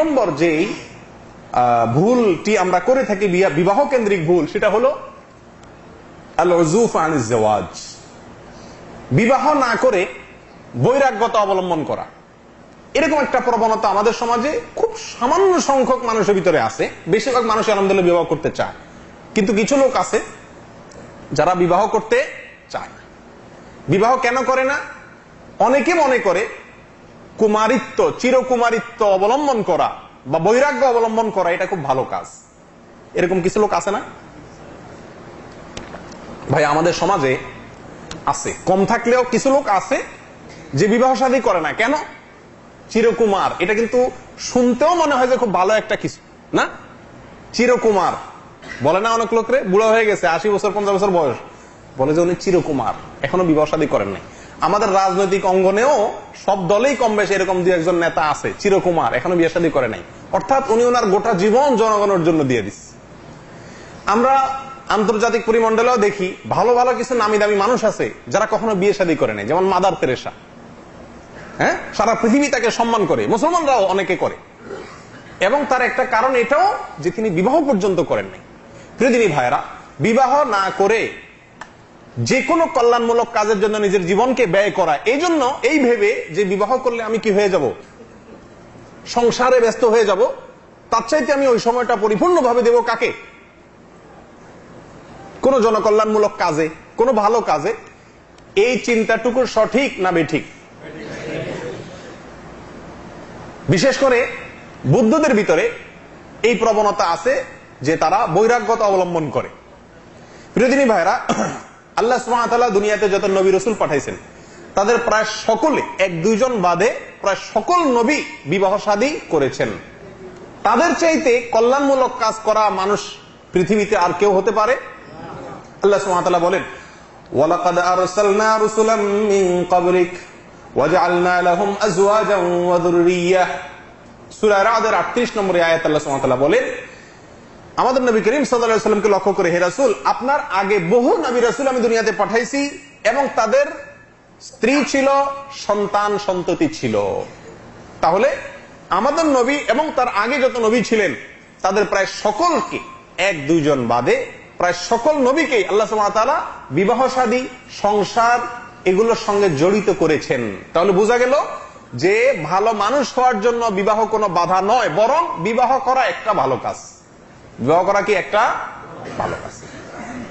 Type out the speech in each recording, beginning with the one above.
নম্বর যে ভুলটি আমরা করে থাকি বিবাহ কেন্দ্রিক ভুল, সেটা হলো আল উযুফ আনিজ জাওয়াজ, বিবাহ না করে বৈরাগ্যতা অবলম্বন করা। এরকম একটা প্রবণতা আমাদের সমাজে খুব সামান্য সংখ্যক মানুষের ভিতরে আছে। বেশিরভাগ মানুষ আলহামদুলিল্লাহ বিবাহ করতে চায়, কিন্তু কিছু লোক আছে যারা বিবাহ করতে চায় না। বিবাহ কেন করে না? অনেকে মনে করে কুমারিত্ব, চিরকুমারিত্ব অবলম্বন করা বা বৈরাগ্য অবলম্বন করা এটা খুব ভালো কাজ। এরকম কিছু লোক আছে না ভাই? আমাদের সমাজে আছে, কম থাকলেও কিছু লোক আছে যে বিবাহ শাদী করে না। কেন? চিরকুমার, এটা কিন্তু শুনতেও মনে হয় যে খুব ভালো একটা কিছু না। চিরকুমার বলে না অনেক লোকরে, বুড়ো হয়ে গেছে 80 বছর 50 বছর বয়স, বলে যে উনি চিরকুমার, এখনো বিবাহ শাদী করেন নাই। আমাদের রাজনৈতিক অঙ্গনেও সব দলেই কম বেশি এরকম দুই একজন নেতা আছে চিরকুমার, এখনো বিয়ে শাদী করে নাই। অর্থাৎ উনি ওনার গোটা জীবন জনগণের জন্য দিয়ে দিচ্ছে। আমরা আন্তর্জাতিক পরিমণ্ডলেও দেখি ভালো ভালো কিছু নামি দামি মানুষ আছে যারা কখনো বিয়ে শাদী করে নাই, যেমন মাদার তেরেসা। হ্যাঁ, সারা পৃথিবী তাকে সম্মান করে, মুসলমানরাও অনেকে করে। এবং তার একটা কারণ এটাও যে তিনি বিবাহ পর্যন্ত করেন নাই। প্রিয়দিনী ভাইরা, বিবাহ না করে যে কোনো কল্যাণমূলক কাজের জন্য নিজের জীবনকে ব্যয় করা, এই জন্য এই ভেবে যে বিবাহ করলে আমি কি হয়ে যাব, সংসারে ব্যস্ত হয়ে যাব, তার চাইতে আমি ওই সময়টা পরিপূর্ণভাবে দেব কাকে? কোন জনকল্যাণমূলক কাজে, কোন ভালো কাজে। এই চিন্তাটুকু সঠিক না বেঠিক? বিশেষ করে বুদ্ধদের ভিতরে এই প্রবণতা আছে যে তারা বৈরাগ্যতা অবলম্বন করে। প্রিয়দিনী ভাইরা, আল্লাহ সুবহানাহু ওয়া তাআলা দুনিয়াতে যত নবী রাসূল পাঠাইছেন তাদের প্রায় সকলে, এক দুইজন বাদে প্রায় সকল নবী বিবাহ শাদী করেছেন। তাদের চাইতে কল্যাণমূলক কাজ করা মানুষ পৃথিবীতে আর কেউ হতে পারে? আল্লাহ সুবহানাহু ওয়া তাআলা বলেন, ওয়ালাকাদ আরসালনা রুসুলাম মিন ক্বাবলিক ওয়াজআলনা লাহুম আজওয়াজান ওয়া যুররিয়্যাহ। সূরা রাদের 38 নম্বর আয়াত আল্লাহ সুবহানাহু ওয়া তাআলা বলেন, আমাদের নবী করিম সাল্লাল্লাহু আলাইহি ওয়াসাল্লামকে লক্ষ্য করে, হে রাসূল, আপনার আগে বহু নবী রাসূল আমি দুনিয়াতে পাঠাইছি এবং তাদের স্ত্রী ছিল, সন্তান সন্ততি ছিল। তাহলে আমাদের নবী এবং তার আগে যত নবী ছিলেন তাদের প্রায় সকলকে, এক দুইজন বাদে প্রায় সকল নবীকেই আল্লাহ সুবহানাহু ওয়া তাআলা বিবাহ শাদী, সংসার এগুলোর সঙ্গে জড়িত করেছেন। তাহলে বোঝা গেল যে ভালো মানুষ হওয়ার জন্য বিবাহ কোনো বাধা নয়, বরং বিবাহ করা একটা ভালো কাজ। বিবাহ করা কি একটা ভালো কাজ?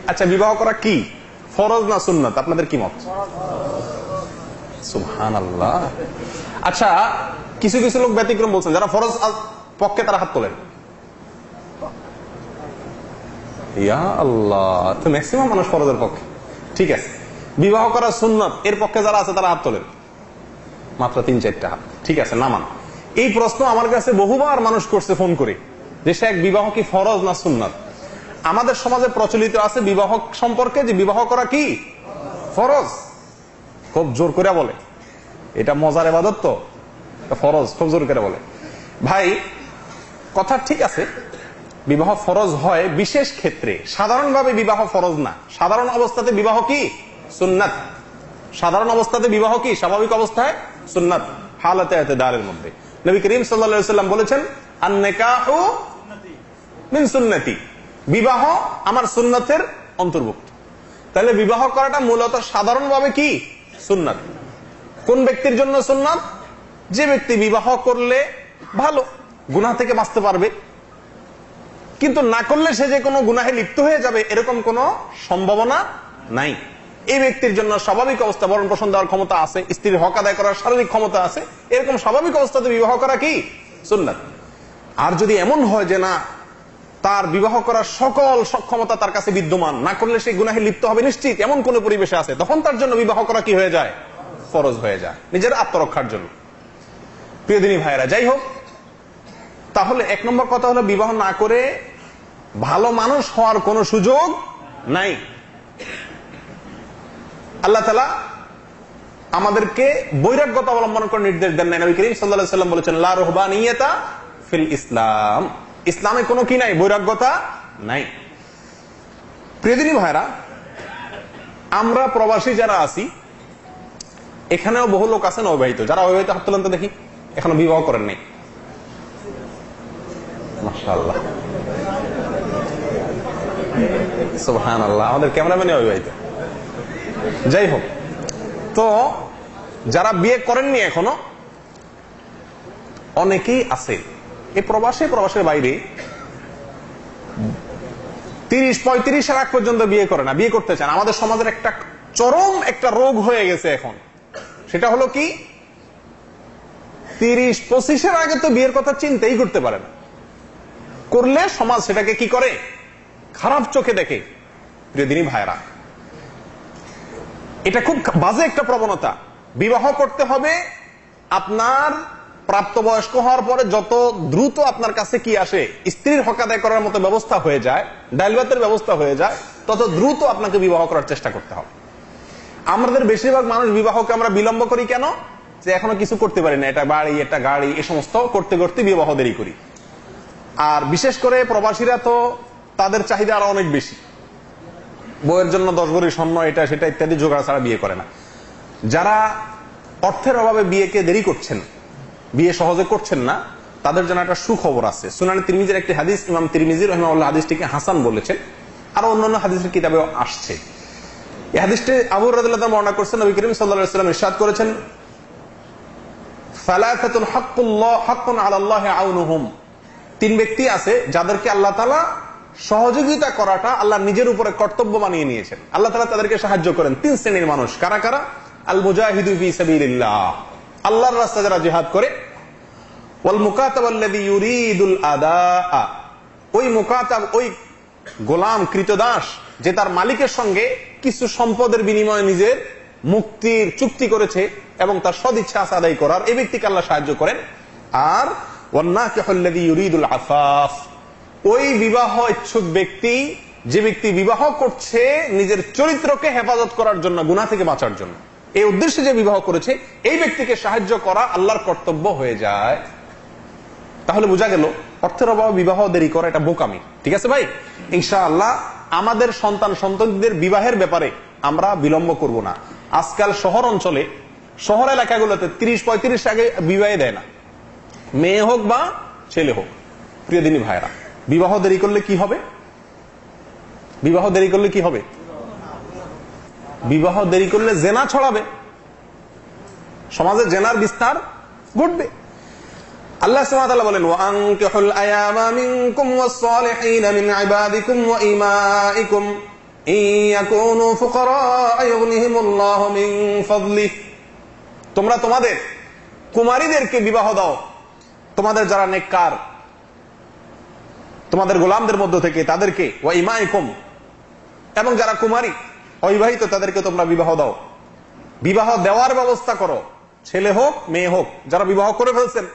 আচ্ছা, বিবাহ করা কি ফরজ না সুন্নাত? আপনাদের কি মত? সুবহানাল্লাহ। আচ্ছা, কিছু কিছু লোক ব্যতিক্রম বলছেন, যারা ফরজ পক্ষে তারা হাত তোলেন। ইয়া আল্লাহ, তো ম্যাক্সিমাম মানুষ ফরজের পক্ষে। ঠিক আছে, বিবাহ করা সুন্নাত এর পক্ষে যারা আছে তারা হাত তোলেন, মাত্র 3-4টা হাত। ঠিক আছে, নামান। এই প্রশ্ন আমার কাছে বহুবার মানুষ করছে ফোন করে, যে শেখ, বিবাহ কি ফরজ না সুন্নাত? আমাদের সমাজে প্রচলিত আছে বিবাহ সম্পর্কে যে বিবাহ করা কি ফরজ। খুব জোর করে বলে, এটা মজার ইবাদত, তো ফরজ খুব জোর করে বলে। ভাই, কথা ঠিক আছে, বিবাহ ফরজ হয় বিশেষ ক্ষেত্রে, সাধারণভাবে বিবাহ ফরজ না। সাধারণ অবস্থাতে বিবাহ কি সুন্নাত। সাধারণ অবস্থাতে বিবাহ কি স্বাভাবিক অবস্থায় সুন্নাত, হালাতে ইতিদালের মধ্যে। নবী করিম সাল্লাল্লাহু আলাইহি ওয়াসাল্লাম বলেছেন, আন-নিকাহু মিন সুন্নতি, বিবাহ আমার সুন্নতের অন্তর্ভুক্ত। তাহলে বিবাহ করাটা মূলত সাধারণভাবে কি সুন্নাত। কোন ব্যক্তির জন্য সুন্নাত? যে ব্যক্তি বিবাহ করলে ভালো, গুনাহ থেকে বাঁচতে পারবে, কিন্তু না করলে সে যে কোনো গুনাহে লিপ্ত হয়ে যাবে এরকম কোনো সম্ভাবনা নাই। এই ব্যক্তির জন্য স্বাভাবিক অবস্থা, ভরণ পোষণ দেওয়ার ক্ষমতা আছে, স্ত্রীর হক আদায় করার শারীরিক ক্ষমতা আছে, এরকম স্বাভাবিক অবস্থাতে বিবাহ করা কি সুন্নাত। আর যদি এমন হয় যে না, তার বিবাহ করার সকল সক্ষমতা তার কাছে বিদ্যমান, না করলে সে গুনাহে লিপ্ত হবে নিশ্চিত, এমন কোন পরিবেশে আছে, তখন তার জন্য বিবাহ করা কি হয়ে যায়? ফরজ হয়ে যায়, নিজের আত্মরক্ষার জন্য। প্রিয়দিনী ভাইরা, যাই হোক, তাহলে এক নম্বর কথা হলো বিবাহ না করে ভালো মানুষ হওয়ার কোন সুযোগ নাই। আল্লাহ তাআলা আমাদেরকে বৈরাগ্যতা অবলম্বন করে নির্দেশ দেন নাই। নবী করিম সাল্লাল্লাহু আলাইহি ওয়াসাল্লাম বলেছেন, লা রুহবানিয়াতা ফিল ইসলাম, ইসলামে কোনো কি নাই, বৈরাগ্যতা নাই। প্রিয়দিনী ভাইরা, আমরা প্রবাসী যারা আছি, এখানেও বহু লোক আছেন অবিবাহিত। যারা অবিবাহিত হাত তোলেন তো দেখি, এখনো বিবাহ করেন নাই। মাশাআল্লাহ, সুবহানাল্লাহ। আমাদের ক্যামেরাম্যান অবিবাহিত। যাই হোক, তো যারা বিয়ে করেননি এখনো অনেকেই আছে এই প্রবাসের বাইরে 30-35 আগ পর্যন্ত বিয়ে করে না, বিয়ে করতে চান। আমাদের সমাজের একটা চরম একটা রোগ হয়ে গেছে এখন, সেটা হলো কি 30-25 আগে তো বিয়ের কথা চিন্তাই করতে পারে না, করলে সমাজ সেটাকে কি করে, খারাপ চোখে দেখে। প্রিয় দিনী ভাইরা, এটা খুব বাজে একটা প্রবণতা। বিবাহ করতে হবে আপনার প্রাপ্তবয়স্ক হওয়ার পরে, যত দ্রুত আপনার কাছে কি আসে, স্ত্রীর হক আদায় করার মতো ব্যবস্থা হয়ে যায়, ডাইল ভাতের ব্যবস্থা হয়ে যায়, তত দ্রুত আপনাকে বিবাহ করার চেষ্টা করতে হবে। আমাদের বেশিরভাগ মানুষ বিবাহকে আমরা বিলম্ব করি কেন, যে এখনো কিছু করতে পারি না, এটা বাড়ি এটা গাড়ি এ সমস্ত করতে করতে বিবাহ দেরি করি। আর বিশেষ করে প্রবাসীরা তো তাদের চাহিদা আরো অনেক বেশি, বউয়ের জন্য 10 ভরি স্বর্ণ এটা সেটা ইত্যাদি জোগাড় ছাড়া বিয়ে করে না। যারা অর্থের অভাবে বিয়েকে দেরি করছেন, বিয়ে সহজে করছেন না, তাদের জন্য একটা সুখবর আছে। সুনানে তিরমিজির একটি হাদিস, ইমাম তিরমিজি রাহিমাহুল্লাহ হাদিসটিকে হাসান বলেছেন, আর অন্যান্য হাদিসের কিতাবেও আসছে। এই হাদিসটি আবু হুরায়রা রাদিয়াল্লাহু আনহু বর্ণনা করেছেন, নবী করিম সাল্লাল্লাহু আলাইহি ওয়াসাল্লাম ইরশাদ করেছেন, সালাসাতুন হাক্কুন আলাল্লাহি আউনুহুম, 3 ব্যক্তি আছে যাদেরকে আল্লাহ তাআলা সহযোগিতা করাটা আল্লাহ নিজের উপরে কর্তব্য বানিয়ে নিয়েছেন। আল্লাহ তাআলা তাদেরকে সাহায্য করেন। 3 শ্রেণীর মানুষ। কারা কারা? আল মুজাহিদু ফি সাবিলিল্লাহ, আল্লাহর রাস্তায় যারা জিহাদ করে, ওয়াল মুকাতাবাল্লাযী ইউরিদুল আদাআ, ওই মুকাতাব ওই গোলাম কৃতদাস যে তার মালিকের সঙ্গে কিছু সম্পদের বিনিময়ে নিজের মুক্তির চুক্তি করেছে এবং তার সদিচ্ছা আদায় করার, এই ব্যক্তিকে আল্লাহ সাহায্য করেন। আর ওয়ান নাকিহুল্লাযী ইউরিদুল আফাফ, ওই বিবাহ ইচ্ছুক ব্যক্তি, যে ব্যক্তি বিবাহ করছে নিজের চরিত্রকে হেফাজত করার জন্য, গুনাহ থেকে বাঁচার জন্য, এই উদ্দেশ্যে যে বিবাহ করেছে, এই ব্যক্তিকে সাহায্য করা আল্লাহর কর্তব্য হয়ে যায়। তাহলে বোঝা গেল অর্থের অভাবে বিবাহ দেরি করা এটা বোকামি। ঠিক আছে ভাই, ইনশাআল্লাহ আমাদের সন্তানদের বিবাহের ব্যাপারে আমরা বিলম্ব করব না। আজকাল শহর অঞ্চলে, শহর এলাকাগুলোতে 30-35 আগে বিবাহে দেয় না, মেয়ে হোক বা ছেলে হোক। প্রিয় দিনী ভাইরা, বিবাহ দেরি করলে কি হবে? বিবাহ দেরি করলে কি হবে? বিবাহ দেরি করলে জেনা ছড়াবে, সমাজে জেনার বিস্তার ঘটবে। আল্লাহ সুবহানাহু ওয়া তাআলা বলেন, ওয়া আনকিহুল আয়ামা মিনকুম ওয়াস-সালিহিনা মিন ইবাদিকুম ওয়া ইমাইকুম ইয়াকুনু ফুকারা ইউগনিহিমুল্লাহু মিন ফাদলিহি, তোমরা তোমাদের কুমারীদেরকে বিবাহ দাও, তোমাদের যারা নেককার তোমাদের গোলামদের মধ্য থেকে তাদেরকে, ওয়া ইমাইকুম, এবং যারা কুমারী অবিবাহিত তাদেরকে তোমরা বিবাহ দাও। বিবাহ দেওয়ার ব্যবস্থা করো, ছেলে হোক মেয়ে হোক, যারা বিবাহ করে ফেলছেন,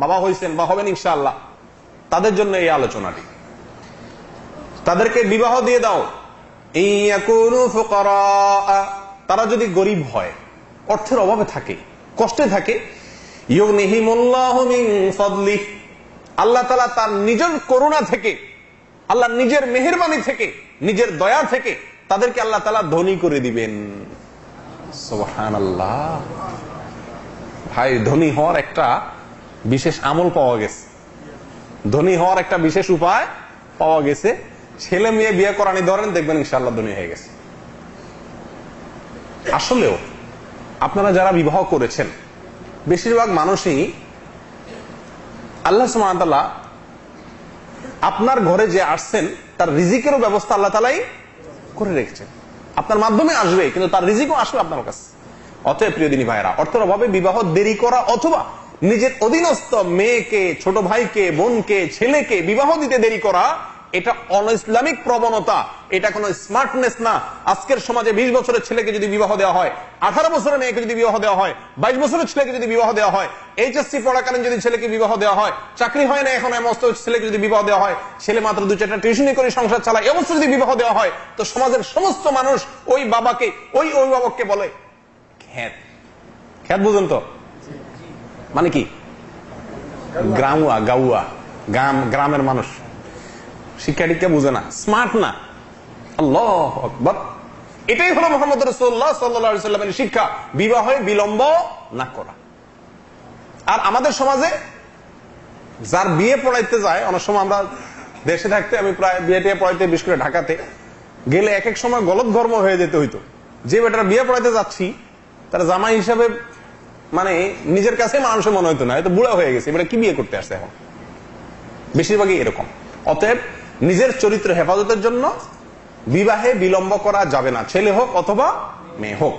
বাবা হয়েছেন বা হবেন ইনশাআল্লাহ, তাদের জন্য এই আলোচনাটি। তাদেরকে বিবাহ দিয়ে দাও। ইয়াকুনু ফুকারা, তারা যদি গরিব হয়, অর্থের অভাবে থাকে, কষ্টে থাকে, ইউগনিহিমুল্লাহু মিন ফাদলিহি, আল্লাহ তাআলা তার নিজের করুণা থেকে, আল্লাহ নিজের মেহেরবানি থেকে, নিজের দয়া থেকে তাদেরকে আল্লাহ তাআলা ধনী করে দিবেন। সুবহানাল্লাহ। ভাই, ধনী হওয়ার একটা বিশেষ আমল পাওয়া গেছে, ধনী হওয়ার একটা বিশেষ উপায় পাওয়া গেছে। ছেলে মেয়ে বিয়ে করানি ধরেন, দেখবেন ইনশাআল্লাহ ধনী হয়ে গেছে। আসলেও আপনারা যারা বিবাহ করেছেন, বেশিরভাগ মানুষই আল্লাহ সুবহানাহু ওয়া তাআলা আপনার ঘরে যে আসছেন তার রিজিকেরও ব্যবস্থা আল্লাহ তাআলাই করে রেখেছেন। আপনার মাধ্যমে আসবে, কিন্তু তার রিজিকও আসবে আপনার কাছে। অতএব প্রিয় দিনী ভাইরা, অর্থের অভাবে বিবাহ দেরি করা অথবা নিজের অধীনস্থ মেয়েকে, ছোট ভাইকে, বোনকে, ছেলেকে বিবাহ দিতে দেরি করা, এটা অনইসলামিক প্রবণতা, এটা কোনো স্মার্টনেস না। আজকের সমাজে 20 বছরের ছেলেকে যদি বিবাহ দেওয়া হয়, 18 বছরের মেয়েকে যদি বিবাহ দেওয়া হয়, 22 বছরের ছেলেকে যদি বিবাহ দেওয়া হয়, এইচএসসি পড়াকালীন যদি ছেলেকে বিবাহ দেওয়া হয়, চাকরি হয় না এখন এমন ছেলেকে যদি বিবাহ দেওয়া হয়, ছেলে মাত্র 2-4টা টিউশনি করে সংসার চালায়, এই অবস্থা যদি বিবাহ দেওয়া হয়, তো সমাজের সমস্ত মানুষ ওই বাবাকে, ওই অভিভাবককে বলে খ্যাত। খ্যাত বুঝেন তো মানে কি? গ্রামুয়া, গাউয়া, গ্রামের মানুষ, শিক্ষা টিক্ষা বুঝে না, স্মার্ট না। আল্লাহু আকবার। এটাই হলো মুহাম্মদ রাসূলুল্লাহ সাল্লাল্লাহু আলাইহি ওয়াসাল্লামের শিক্ষা, বিবাহে বিলম্ব না করা। আর আমাদের সমাজে যার বিয়ে পড়াইতে যায়, অনেক সময় আমরা দেশে থাকতে আমি প্রায় বিয়ে পড়াইতে, বিশেষ করে ঢাকাতে গেলে এক এক সময় গলত ধর্ম হয়ে যেতে হইতো। যে বেটার বিয়ে পড়াইতে যাচ্ছি তার জামাই হিসাবে মানে নিজের কাছে মানুষের মনে হইতো না, হয়তো বুড়া হয়ে গেছে, এবার কি বিয়ে করতে আসছে এখন, বেশিরভাগই এরকম। অতএব নিজের চরিত্র হেফাজতের জন্য বিবাহে বিলম্ব করা যাবে না, ছেলে হোক অথবা মেয়ে হোক।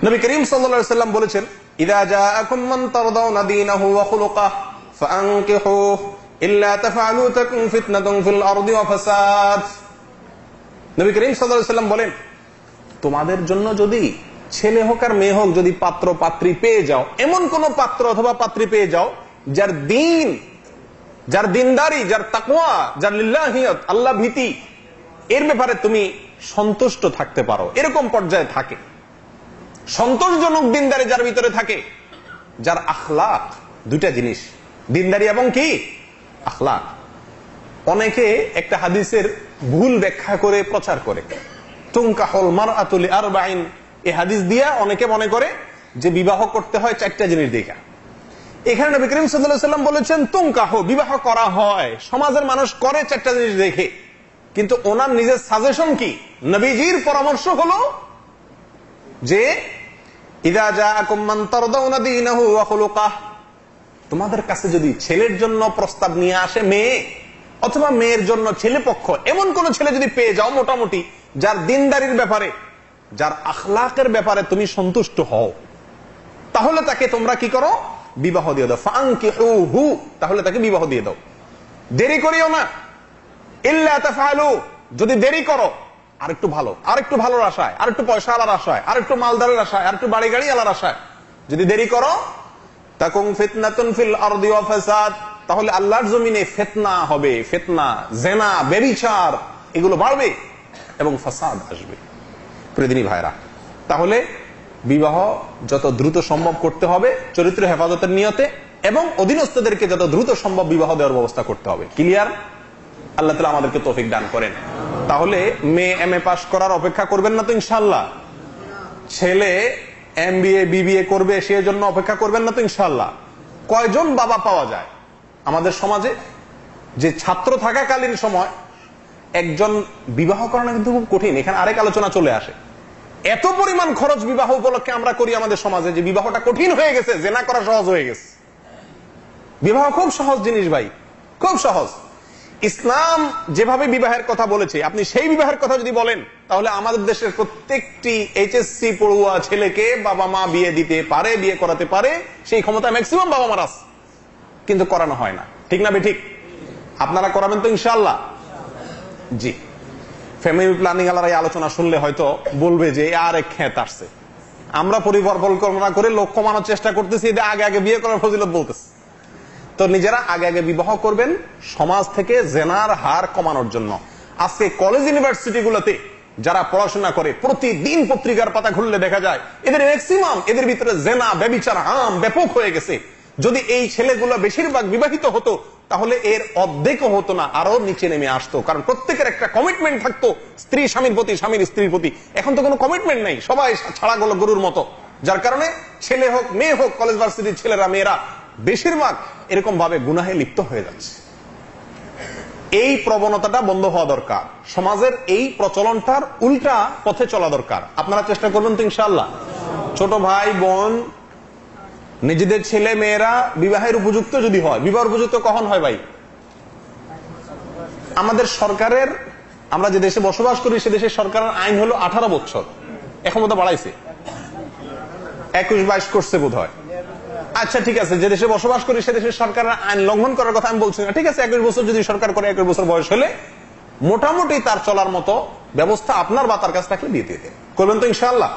নবী করিম সাল্লাল্লাহু আলাইহি ওয়াসাল্লাম বলেছেন, ইযা জাআকুম মান তারদাউনা দীনাহু ওয়া খুলুকাহু ফাআনকিহুহু ইল্লা তাফআলু তাকুন ফিতনাতুন ফিল আরদি ওয়া ফাসাদ। নবী করিম সাল্লাল্লাহু আলাইহি ওয়াসাল্লাম বলেন, তোমাদের জন্য যদি ছেলে হোক আর মেয়ে হোক যদি পাত্র পাত্রী পেয়ে যাও, এমন কোন পাত্র অথবা পাত্রী পেয়ে যাও যার দিন, যার দিনদারি, যার তাকওয়া, যার লিল্লাহিয়ত, আল্লাহ ভীতি, এর ব্যাপারে তুমি সন্তুষ্ট থাকতে পারো, এরকম পর্যায়ে থাকে, সন্তোষজনক দিনদারি যার ভিতরে থাকে, যার আখলাক, দুইটা জিনিস, দিনদারি এবং কি আখলাক। অনেকে একটা হাদিসের ভুল ব্যাখ্যা করে প্রচার করে, তুনকাহুল মারআতু লিআরবাইন, এই হাদিস দিয়া অনেকে মনে করে যে বিবাহ করতে হয় চারটা জিনিস দেখা। এখানে নবী করিম সাল্লাল্লাহু আলাইহি ওয়াসাল্লাম বলেছেন তুনকাহু, বিবাহ করা হয়, সমাজের মানুষ করে চারটা জিনিস দেখে, কিন্তু ওনার নিজের সাজেশন কি, নবীজির পরামর্শ হলো যে ইযা জাআকুম মান তারদাউনা দীনাহু ওয়া খুলুকাহু, তোমাদের কাছে যদি ছেলের জন্য প্রস্তাব নিয়ে আসে মেয়ে, অথবা মেয়ের জন্য ছেলে পক্ষ, এমন কোন ছেলে যদি পেয়ে যাও মোটামুটি যার দিনদারির ব্যাপারে, যার আখলাকের ব্যাপারে তুমি সন্তুষ্ট হও, তাহলে তাকে তোমরা কি করো, বিবাহ দিয়ে দাও। ফাআনকিহুহু, তাহলে তাকে বিবাহ দিয়ে দাও, দেরি করিও না। ইল্লা তাফআলু, যদি দেরি করো, আরেকটু ভালো, আরেকটু ভালোর আশায়, আরেকটু পয়সা আলার আশায়, আরেকটু মালদারের আশায়, আরেকটু বাড়ি গাড়ি আলার আশায় যদি দেরি করো, তাকুন ফিতনাতুন ফিল আরদি ওয়া ফাসাদ, তাহলে আল্লাহর জমিনে ফিতনা হবে, ফিতনা, জিনা, ব্যভিচার, এগুলো বাড়বে এবং ফাসাদ আসবে। প্রিয়দিনী ভাইরা, তাহলে বিবাহ যত দ্রুত সম্ভব করতে হবে চরিত্র হেফাজতের নিয়তে, এবং অধীনস্থদেরকে যত দ্রুত সম্ভব বিবাহ দেওয়ার ব্যবস্থা করতে হবে। ক্লিয়ার? আল্লাহ তাআলা আমাদেরকে তৌফিক দান করেন। তাহলে মেয়ে এমএ পাস করার অপেক্ষা করবেন না তো ইনশাআল্লাহ, ছেলে এমবিএ বিবিএ করবে সেই জন্য অপেক্ষা করবেন না তো ইনশাআল্লাহ। কয়জন বাবা পাওয়া যায় আমাদের সমাজে যে ছাত্র থাকাকালীন সময় একজন বিবাহ করানো কিন্তু খুব কঠিন, এখানে আরেক আলোচনা চলে আসে। এত পরিমাণ খরচ বিবাহ উপলক্ষে আমরা করি আমাদের সমাজে যে বিবাহটা কঠিন হয়ে গেছে, জেনা করা সহজ হয়ে গেছে। বিবাহ খুব সহজ জিনিস ভাই, খুব সহজ। ইসলাম যেভাবে বিবাহের কথা বলেছে, আপনি সেই বিবাহের কথা যদি বলেন, তাহলে আমাদের দেশের প্রত্যেকটি এইচএসসি পড়ুয়া ছেলেকে বাবা মা বিয়ে দিতে পারে, বিয়ে করাতে পারে, সেই ক্ষমতা ম্যাক্সিমাম বাবা মার আছে, কিন্তু করানো হয় না। ঠিক না বেঠিক? আপনারা করাবেন তো ইনশাআল্লাহ? জি। ফ্যামিলি প্ল্যানিং আলার এই আলোচনা শুনলে হয়তো বলবে যে আর এক খেত আসছে, আমরা পরিকল্পনা করে লোক কমানোর চেষ্টা করতেছি, আগে আগে বিয়ে করার ফজিলত বলতেছে। তো নিজেরা আগে আগে বিবাহ করবেন সমাজ থেকে জেনার হার কমানোর জন্য। আজকে কলেজ ইউনিভার্সিটি গুলোতে যারা পড়াশোনা করে, প্রতিদিন পত্রিকার পাতা খুললে দেখা যায় এদের ম্যাক্সিমাম, এদের ভিতরে জেনা, ব্যভিচার আম ব্যাপক হয়ে গেছে। যদি এই ছেলেগুলো বেশিরভাগ বিবাহিত হতো তাহলে এর অর্ধেকও হতো না, আরো নিচে নেমে আসতো। কারণ প্রত্যেকের একটা কমিটমেন্ট থাকতো, স্ত্রী স্বামীর প্রতি, স্বামীর স্ত্রীর প্রতি। এখন তো কোনো কমিটমেন্ট নেই, সবাই ছাড়া গেল গরুর মতো। যার কারণে ছেলে হোক মেয়ে হোক, কলেজ ভার্সিটির ছেলেরা মেয়েরা বেশিরভাগ এরকম ভাবে গুনাহে লিপ্ত হয়ে যাচ্ছে। এই প্রবণতাটা বন্ধ হওয়া দরকার, সমাজের এই প্রচলনটার উল্টা পথে চলা দরকার। আপনারা চেষ্টা করবেন তো ইনশাআল্লাহ? ছোট ভাই বোন নিজেদের ছেলে মেয়েরা বিবাহের উপযুক্ত যদি হয়, বিবাহ উপযুক্ত কখন হয় ভাই? আমাদের সরকারের, আমরা যে দেশে বসবাস করি সে দেশের সরকারের আইন হলো 18 বছর, এখন বোধ বাড়াইছে, 21-22 করছে বোধ হয়। আচ্ছা ঠিক আছে, যে দেশে বসবাস করি সে দেশের সরকারের আইন লঙ্ঘন করার কথা আমি বলছি না, ঠিক আছে। 21 বছর যদি সরকার করে, 21 বছর বয়স হলে মোটামুটি তার চলার মতো ব্যবস্থা আপনার বা তার কাছে থাকলে দিয়ে দিতে করবেন তো ইনশাআল্লাহ?